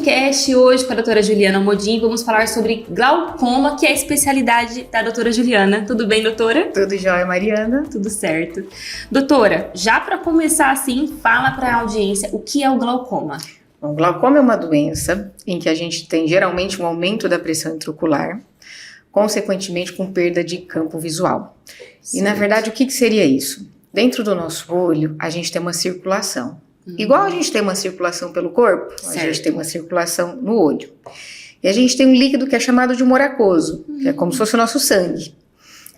Cast hoje com a doutora Juliana Modim. Vamos falar sobre glaucoma, que é a especialidade da doutora Juliana. Tudo bem, doutora? Tudo jóia, Mariana? Tudo certo. Doutora, já para começar assim, fala para a audiência o que é o glaucoma. Bom, glaucoma é uma doença em que a gente tem geralmente um aumento da pressão intraocular, consequentemente com perda de campo visual. Certo. E na verdade, o que seria isso? Dentro do nosso olho, a gente tem uma circulação. Igual a gente tem uma circulação pelo corpo, certo, a gente tem uma circulação no olho. E a gente tem um líquido que é chamado de humor aquoso, que é como se fosse o nosso sangue.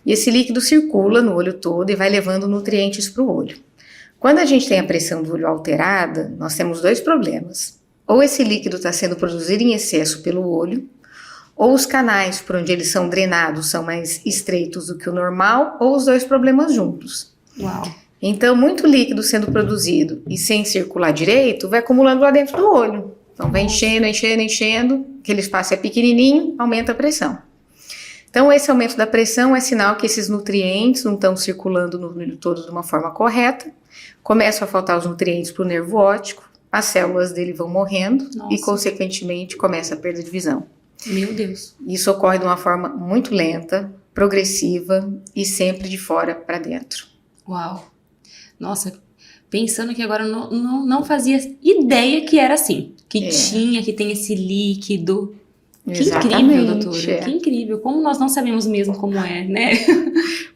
E esse líquido circula no olho todo e vai levando nutrientes para o olho. Quando a gente tem a pressão do olho alterada, nós temos dois problemas. Ou esse líquido está sendo produzido em excesso pelo olho, ou os canais por onde eles são drenados são mais estreitos do que o normal, ou os dois problemas juntos. Uau! Então, muito líquido sendo produzido e sem circular direito, vai acumulando lá dentro do olho. Então, vai enchendo, aquele espaço é pequenininho, aumenta a pressão. Então, esse aumento da pressão é sinal que esses nutrientes não estão circulando no olho todo de uma forma correta, começam a faltar os nutrientes para o nervo óptico, as células dele vão morrendo e, consequentemente, começa a perda de visão. Meu Deus! Isso ocorre de uma forma muito lenta, progressiva e sempre de fora para dentro. Uau! Nossa, pensando que agora eu não fazia ideia que era assim. Que tem esse líquido. Exatamente, que incrível, doutora. Que incrível. Como nós não sabemos mesmo como é, né?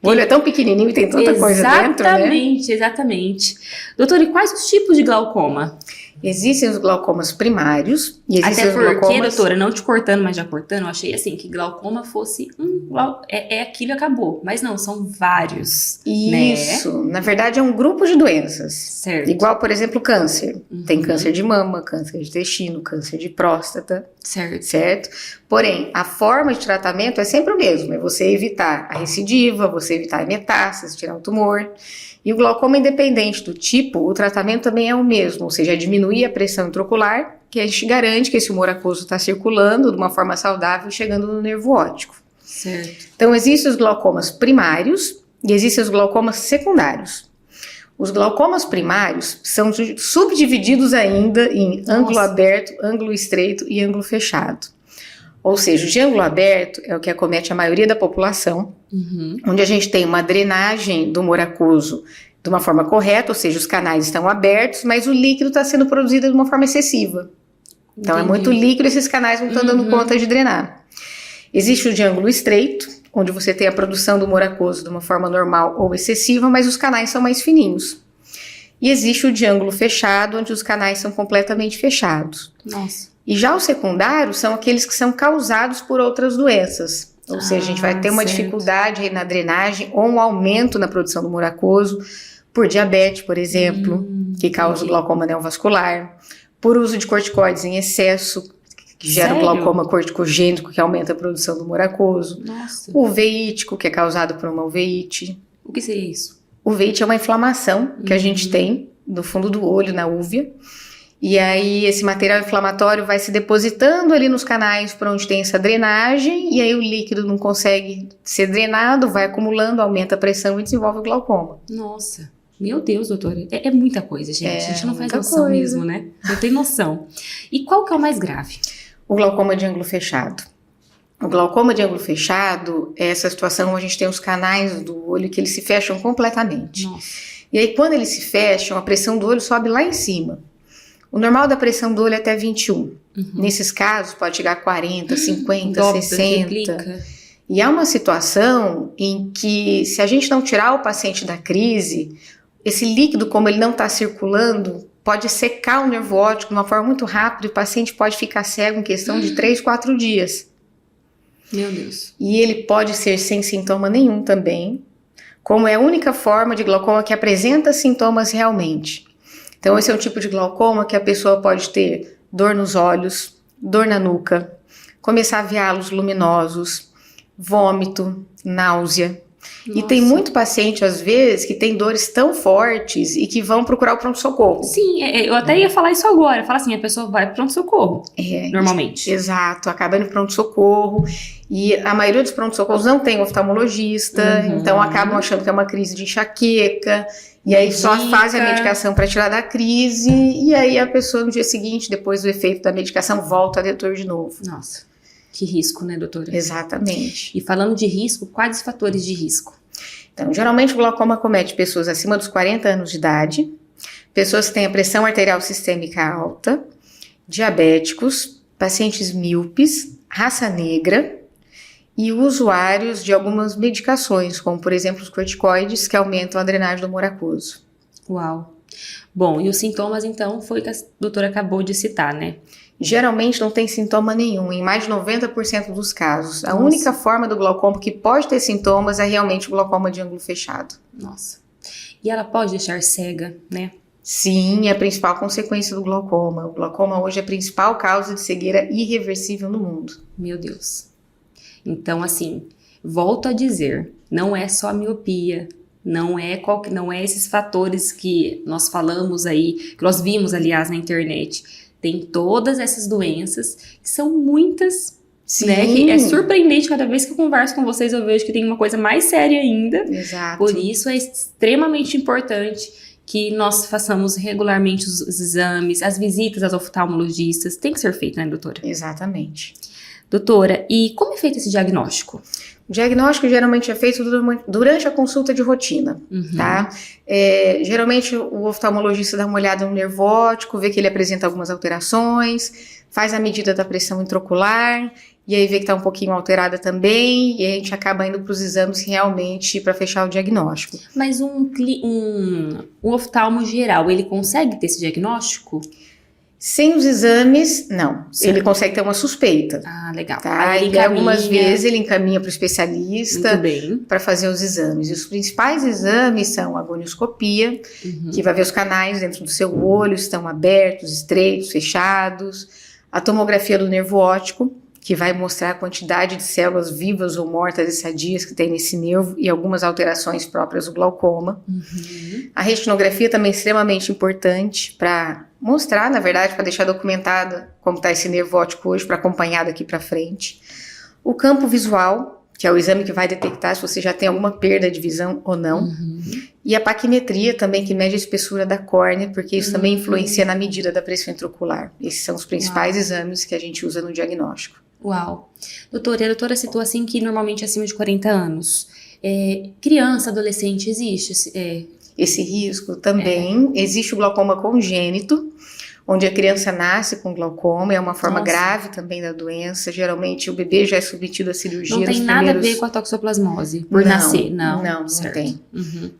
O olho é tão pequenininho e tem tanta coisa dentro, né? Exatamente. Doutora, e quais os tipos de glaucoma? Existem os glaucomas primários e existem até os porque, glaucomas... doutora, não te cortando, mas já cortando, eu achei assim, que glaucoma fosse aquilo e acabou. Mas não, são vários. Isso, né? Na verdade é um grupo de doenças. Certo. Igual, por exemplo, câncer. Tem câncer de mama, câncer de intestino, câncer de próstata. Certo? Porém, a forma de tratamento é sempre o mesmo. É você evitar a recidiva, você evitar a metástase, tirar o tumor. E o glaucoma, independente do tipo, o tratamento também é o mesmo, ou seja, diminuir a pressão intraocular, que a gente garante que esse humor aquoso está circulando de uma forma saudável e chegando no nervo óptico. Certo. Então, existem os glaucomas primários e existem os glaucomas secundários. Os glaucomas primários são subdivididos ainda em ângulo aberto, ângulo estreito e ângulo fechado. Ou seja, o de ângulo aberto é o que acomete a maioria da população, onde a gente tem uma drenagem do humor aquoso de uma forma correta, ou seja, os canais estão abertos, mas o líquido está sendo produzido de uma forma excessiva. Então, é muito líquido e esses canais não estão dando conta de drenar. Existe o de ângulo estreito, onde você tem a produção do humor aquoso de uma forma normal ou excessiva, mas os canais são mais fininhos. E existe o de ângulo fechado, onde os canais são completamente fechados. Nossa. E já os secundários são aqueles que são causados por outras doenças. Ou seja, a gente vai ter uma dificuldade aí na drenagem ou um aumento na produção do humor aquoso por diabetes, por exemplo, que causa o glaucoma neovascular, por uso de corticoides em excesso, que gera o glaucoma corticogênico, que aumenta a produção do humor aquoso. Nossa. O uveítico, que é causado por uma uveíte. O que seria isso? Uveíte é uma inflamação que a gente tem no fundo do olho, na úvea. E aí esse material inflamatório vai se depositando ali nos canais por onde tem essa drenagem, e aí o líquido não consegue ser drenado, vai acumulando, aumenta a pressão e desenvolve o glaucoma. Nossa, meu Deus, doutora, é muita coisa, gente. A gente não faz noção mesmo, né? Não tem noção. E qual que é o mais grave? O glaucoma de ângulo fechado. O glaucoma de ângulo fechado é essa situação onde a gente tem os canais do olho que eles se fecham completamente. Nossa. E aí quando eles se fecham, a pressão do olho sobe lá em cima. O normal da pressão do olho é até 21. Nesses casos pode chegar a 40, 50, 60. E há uma situação em que, se a gente não tirar o paciente da crise, esse líquido, como ele não está circulando, pode secar o nervo óptico de uma forma muito rápida e o paciente pode ficar cego em questão de 3, 4 dias. Meu Deus. E ele pode ser sem sintoma nenhum também, como é a única forma de glaucoma que apresenta sintomas realmente. Então, esse é um tipo de glaucoma que a pessoa pode ter dor nos olhos, dor na nuca, começar a ver halos luminosos, vômito, náusea, E tem muito paciente, às vezes, que tem dores tão fortes e que vão procurar o pronto-socorro. Sim, eu até ia falar isso agora. Falar assim, a pessoa vai pro pronto-socorro, normalmente. Exato, acaba indo pro pronto-socorro. E a maioria dos pronto-socorros não tem oftalmologista, então acabam achando que é uma crise de enxaqueca. E aí só fazem a medicação para tirar da crise. E aí a pessoa, no dia seguinte, depois do efeito da medicação, volta a ter dor de novo. Nossa, que risco, né, doutora? Exatamente. E falando de risco, quais os fatores de risco? Então, geralmente o glaucoma acomete pessoas acima dos 40 anos de idade, pessoas que têm a pressão arterial sistêmica alta, diabéticos, pacientes míopes, raça negra e usuários de algumas medicações, como por exemplo os corticoides, que aumentam a drenagem do humor aquoso. Uau. Bom, e os sintomas então foi o que a doutora acabou de citar, né? Geralmente não tem sintoma nenhum, em mais de 90% dos casos. A única forma do glaucoma que pode ter sintomas é realmente o glaucoma de ângulo fechado. Nossa. E ela pode deixar cega, né? Sim, é a principal consequência do glaucoma. O glaucoma hoje é a principal causa de cegueira irreversível no mundo. Meu Deus. Então, assim, volto a dizer, não é só a miopia, não é esses fatores que nós falamos aí, que nós vimos, aliás, na internet. Tem todas essas doenças, que são muitas, né? Que é surpreendente, cada vez que eu converso com vocês, eu vejo que tem uma coisa mais séria ainda. Exato. Por isso é extremamente importante que nós façamos regularmente os exames, as visitas aos oftalmologistas. Tem que ser feito, né, doutora? Exatamente. Doutora, e como é feito esse diagnóstico? O diagnóstico geralmente é feito durante a consulta de rotina, tá? Geralmente o oftalmologista dá uma olhada no nervo óptico, vê que ele apresenta algumas alterações, faz a medida da pressão intraocular, e aí vê que está um pouquinho alterada também, e a gente acaba indo para os exames realmente para fechar o diagnóstico. Mas um oftalmo geral, ele consegue ter esse diagnóstico? Sem os exames, não. Certo. Ele consegue ter uma suspeita. Ah, legal. Tá? E algumas vezes ele encaminha para o especialista para fazer os exames. E os principais exames são a gonioscopia, que vai ver os canais dentro do seu olho, estão abertos, estreitos, fechados. A tomografia do nervo óptico, que vai mostrar a quantidade de células vivas ou mortas e sadias que tem nesse nervo e algumas alterações próprias do glaucoma. A retinografia também é extremamente importante para mostrar, na verdade, para deixar documentado como está esse nervo óptico hoje, para acompanhar daqui para frente. O campo visual, que é o exame que vai detectar se você já tem alguma perda de visão ou não. E a paquimetria também, que mede a espessura da córnea, porque isso também influencia na medida da pressão intraocular. Esses são os principais exames que a gente usa no diagnóstico. Uau. Doutora, a doutora citou assim que normalmente acima de 40 anos. Criança, adolescente, existe? Esse risco também. Existe o glaucoma congênito, onde a criança nasce com glaucoma, é uma forma grave também da doença. Geralmente o bebê já é submetido a cirurgia. Não tem nada a ver com a toxoplasmose por nascer, não? Não tem.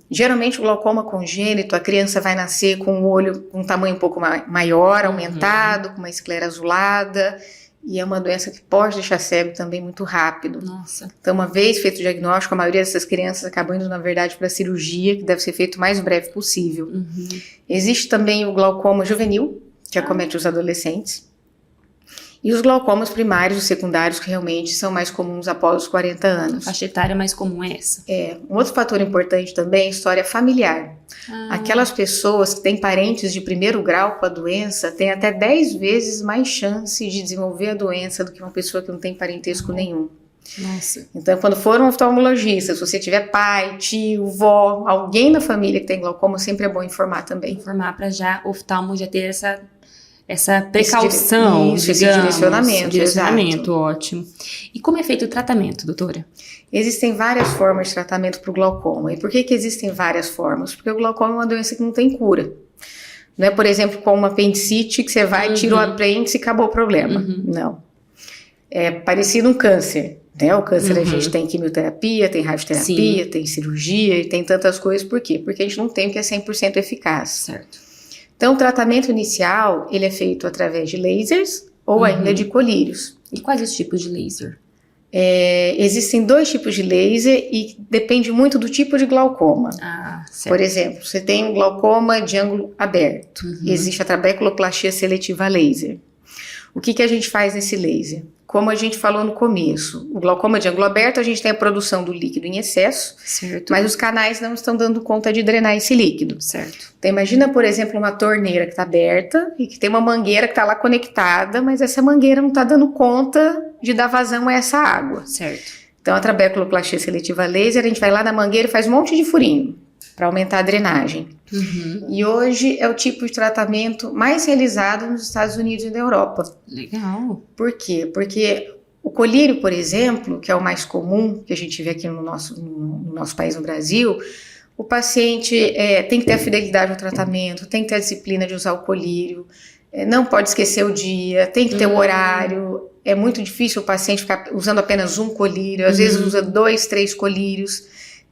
Geralmente o glaucoma congênito, a criança vai nascer com o olho com um tamanho um pouco maior, aumentado, com uma esclera azulada. E é uma doença que pode deixar cego também muito rápido. Nossa. Então, uma vez feito o diagnóstico, a maioria dessas crianças acabam indo, na verdade, para a cirurgia, que deve ser feito o mais breve possível. Existe também o glaucoma juvenil, que acomete os adolescentes. E os glaucomas primários e secundários, que realmente são mais comuns após os 40 anos. A faixa etária mais comum é essa? Um outro fator importante também é a história familiar. Aquelas pessoas que têm parentes de primeiro grau com a doença têm até 10 vezes mais chance de desenvolver a doença do que uma pessoa que não tem parentesco nenhum. Nossa. Então, quando for um oftalmologista, se você tiver pai, tio, vó, alguém na família que tem glaucoma, sempre é bom informar também. Informar para já o oftalmo já ter essa precaução, esse direcionamento. Exato. Ótimo. E como é feito o tratamento, doutora? Existem várias formas de tratamento para o glaucoma. E por que existem várias formas? Porque o glaucoma é uma doença que não tem cura. Não é, por exemplo, com uma apendicite que você vai, tira o apêndice e acabou o problema. Não. É parecido um câncer. Né? O câncer a gente tem quimioterapia, tem radioterapia, tem cirurgia e tem tantas coisas. Por quê? Porque a gente não tem o que é 100% eficaz. Certo. Então, o tratamento inicial, ele é feito através de lasers ou ainda de colírios. E quais os tipos de laser? Existem 2 tipos de laser e depende muito do tipo de glaucoma. Certo. Por exemplo, você tem um glaucoma de ângulo aberto. Existe a trabeculoplastia seletiva laser. O que a gente faz nesse laser? como a gente falou no começo, o glaucoma de ângulo aberto, a gente tem a produção do líquido em excesso, Certo. mas os canais não estão dando conta de drenar esse líquido. Certo. Então, imagina, por exemplo, uma torneira que está aberta e que tem uma mangueira que está lá conectada, mas essa mangueira não está dando conta de dar vazão a essa água. Certo. Então, a trabeculoplastia seletiva laser, a gente vai lá na mangueira e faz um monte de furinho para aumentar a drenagem. Uhum. E hoje é o tipo de tratamento mais realizado nos Estados Unidos e na Europa. Legal. Por quê? Porque o colírio, por exemplo, que é o mais comum que a gente vê aqui no nosso país, no Brasil, o paciente tem que ter a fidelidade ao tratamento, tem que ter a disciplina de usar o colírio, não pode esquecer o dia, tem que ter o horário. É muito difícil o paciente ficar usando apenas um colírio, às vezes usa 2, 3 colírios.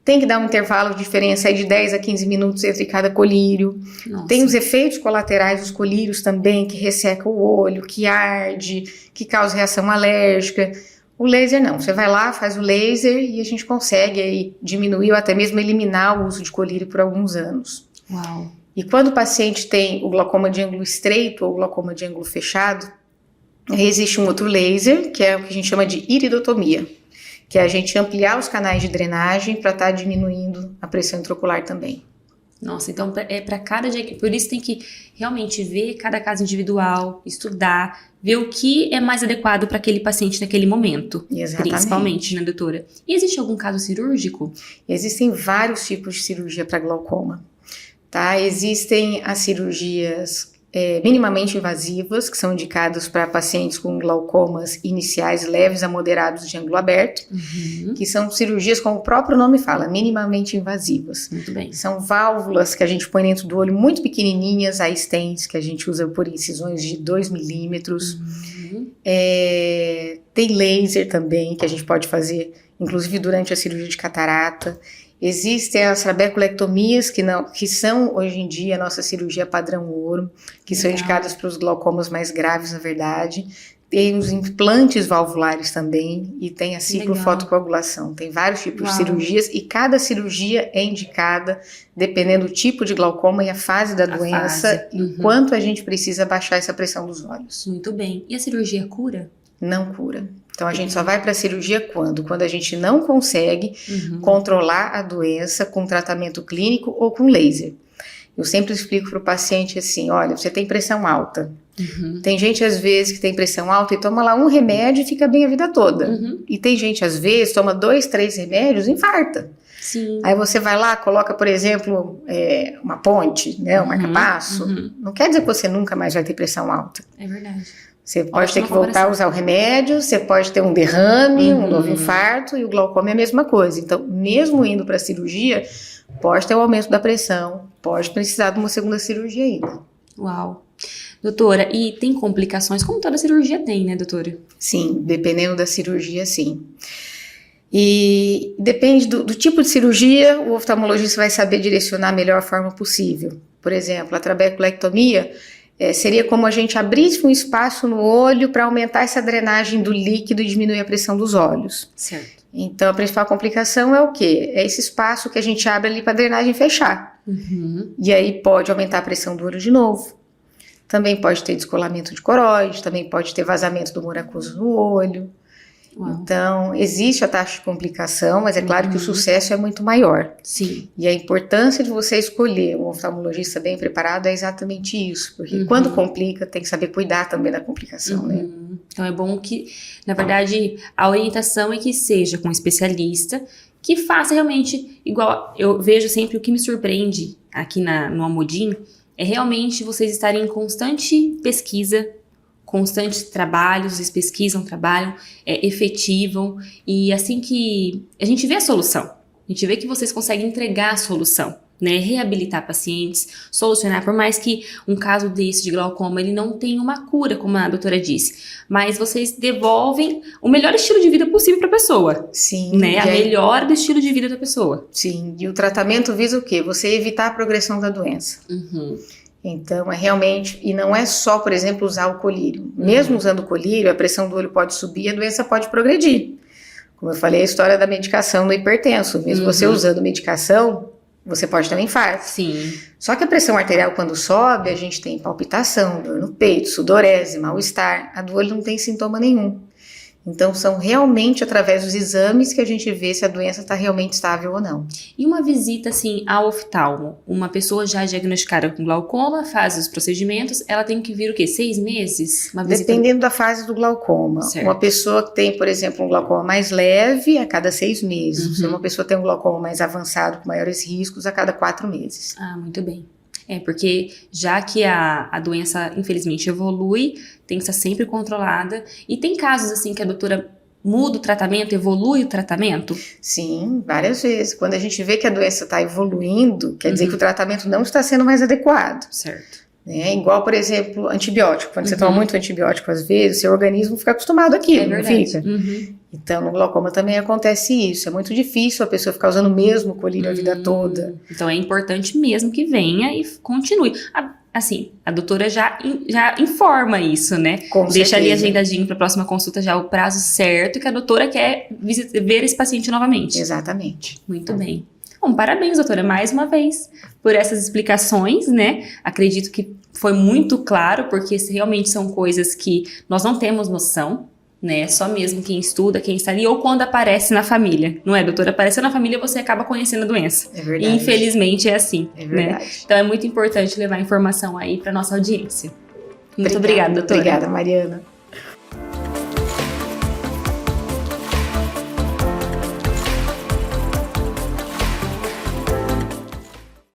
Tem que dar um intervalo de diferença aí de 10 a 15 minutos entre cada colírio. Nossa. Tem os efeitos colaterais dos colírios também, que resseca o olho, que arde, que causa reação alérgica. O laser não, você vai lá, faz o laser e a gente consegue aí diminuir ou até mesmo eliminar o uso de colírio por alguns anos. Uau. E quando o paciente tem o glaucoma de ângulo estreito ou glaucoma de ângulo fechado, existe um outro laser, que é o que a gente chama de iridotomia, que é a gente ampliar os canais de drenagem para estar diminuindo a pressão intraocular também. Nossa, então para cada dia, por isso tem que realmente ver cada caso individual, estudar, ver o que é mais adequado para aquele paciente naquele momento. Exatamente. Principalmente, né, doutora? E existe algum caso cirúrgico? Existem vários tipos de cirurgia para glaucoma, tá? Existem as cirurgias minimamente invasivas, que são indicadas para pacientes com glaucomas iniciais leves a moderados de ângulo aberto, que são cirurgias, como o próprio nome fala, minimamente invasivas. Muito bem. São válvulas que a gente põe dentro do olho muito pequenininhas, a stents, que a gente usa por incisões de 2 milímetros. Tem laser também, que a gente pode fazer, inclusive durante a cirurgia de catarata. Existem as trabeculectomias, que são hoje em dia a nossa cirurgia padrão ouro, que são indicadas para os glaucomas mais graves, na verdade. Tem os implantes valvulares também e tem a ciclofotocoagulação. Tem vários tipos de cirurgias e cada cirurgia é indicada dependendo do tipo de glaucoma e a fase da doença e o quanto a gente precisa baixar essa pressão dos olhos. Muito bem. E a cirurgia cura? Não cura. Então, a gente só vai para a cirurgia quando? Quando a gente não consegue controlar a doença com tratamento clínico ou com laser. Eu sempre explico para o paciente assim, olha, você tem pressão alta. Tem gente, às vezes, que tem pressão alta e toma lá um remédio e fica bem a vida toda. E tem gente, às vezes, toma 2, 3 remédios e infarta. Sim. Aí você vai lá, coloca, por exemplo, uma ponte, né, um marca-passo. Não quer dizer que você nunca mais vai ter pressão alta. É verdade. Você pode ter que voltar a usar o remédio, você pode ter um derrame, um novo infarto, e o glaucoma é a mesma coisa. Então, mesmo indo para a cirurgia, pode ter um aumento da pressão, pode precisar de uma segunda cirurgia ainda. Uau. Doutora, e tem complicações, como toda cirurgia tem, né, doutora? Sim, dependendo da cirurgia, sim. E depende do tipo de cirurgia, o oftalmologista vai saber direcionar a melhor forma possível. Por exemplo, a trabeculectomia seria como a gente abrisse um espaço no olho para aumentar essa drenagem do líquido e diminuir a pressão dos olhos. Certo. Então, a principal complicação é o quê? É esse espaço que a gente abre ali para a drenagem fechar. E aí pode aumentar a pressão do olho de novo. Também pode ter descolamento de coroide, também pode ter vazamento do humor aquoso no olho. Uau. Então, existe a taxa de complicação, mas é claro que o sucesso é muito maior. Sim. E a importância de você escolher um oftalmologista bem preparado é exatamente isso, porque quando complica, tem que saber cuidar também da complicação, né? Então é bom que, na verdade, a orientação é que seja com um especialista, que faça realmente, igual eu vejo sempre, o que me surpreende aqui no Amodim, é realmente vocês estarem em constante pesquisa, constantes trabalhos, vocês pesquisam, trabalham, efetivam, e assim que a gente vê a solução, a gente vê que vocês conseguem entregar a solução, né, reabilitar pacientes, solucionar, por mais que um caso desse de glaucoma, ele não tenha uma cura, como a doutora disse, mas vocês devolvem o melhor estilo de vida possível para a pessoa. Sim. Né, a melhor do estilo de vida da pessoa. Sim, e o tratamento visa o quê? Você evitar a progressão da doença. Então, é realmente, e não é só, por exemplo, usar o colírio. Mesmo usando o colírio, a pressão do olho pode subir e a doença pode progredir. Como eu falei, a história da medicação do hipertenso. Mesmo você usando medicação, você pode ter um infarto. Sim. Só que a pressão arterial, quando sobe, a gente tem palpitação, dor no peito, sudorese, mal-estar. A do olho não tem sintoma nenhum. Então, são realmente através dos exames que a gente vê se a doença está realmente estável ou não. E uma visita, assim, ao oftalmo? Uma pessoa já diagnosticada com glaucoma, faz os procedimentos, ela tem que vir o quê? 6 meses? Uma visita... Dependendo da fase do glaucoma. Certo. Uma pessoa que tem, por exemplo, um glaucoma mais leve, a cada 6 meses. Se uma pessoa tem um glaucoma mais avançado, com maiores riscos, a cada 4 meses. Ah, muito bem. Porque já que a doença, infelizmente, evolui, tem que estar sempre controlada. E tem casos, assim, que a doutora muda o tratamento, evolui o tratamento? Sim, várias vezes. Quando a gente vê que a doença está evoluindo, quer dizer que o tratamento não está sendo mais adequado. Certo. Igual, por exemplo, antibiótico. Quando você toma muito antibiótico, às vezes, seu organismo fica acostumado àquilo, não fica? Então, no glaucoma também acontece isso. É muito difícil a pessoa ficar usando o mesmo colírio a vida toda. Então, é importante mesmo que venha e continue. Assim, a doutora já informa isso, né? Deixa ali agendadinho para a próxima consulta já o prazo certo que a doutora quer ver esse paciente novamente. Exatamente. Muito bem. Bom, parabéns, doutora, mais uma vez, por essas explicações, né? Acredito que foi muito claro, porque realmente são coisas que nós não temos noção, né? Só mesmo quem estuda, quem está ali, ou quando aparece na família, não é, doutora? Apareceu na família, você acaba conhecendo a doença. É verdade. E infelizmente é assim, é verdade. Né? Então é muito importante levar informação aí para nossa audiência. Muito obrigada, doutora. Obrigada, Mariana.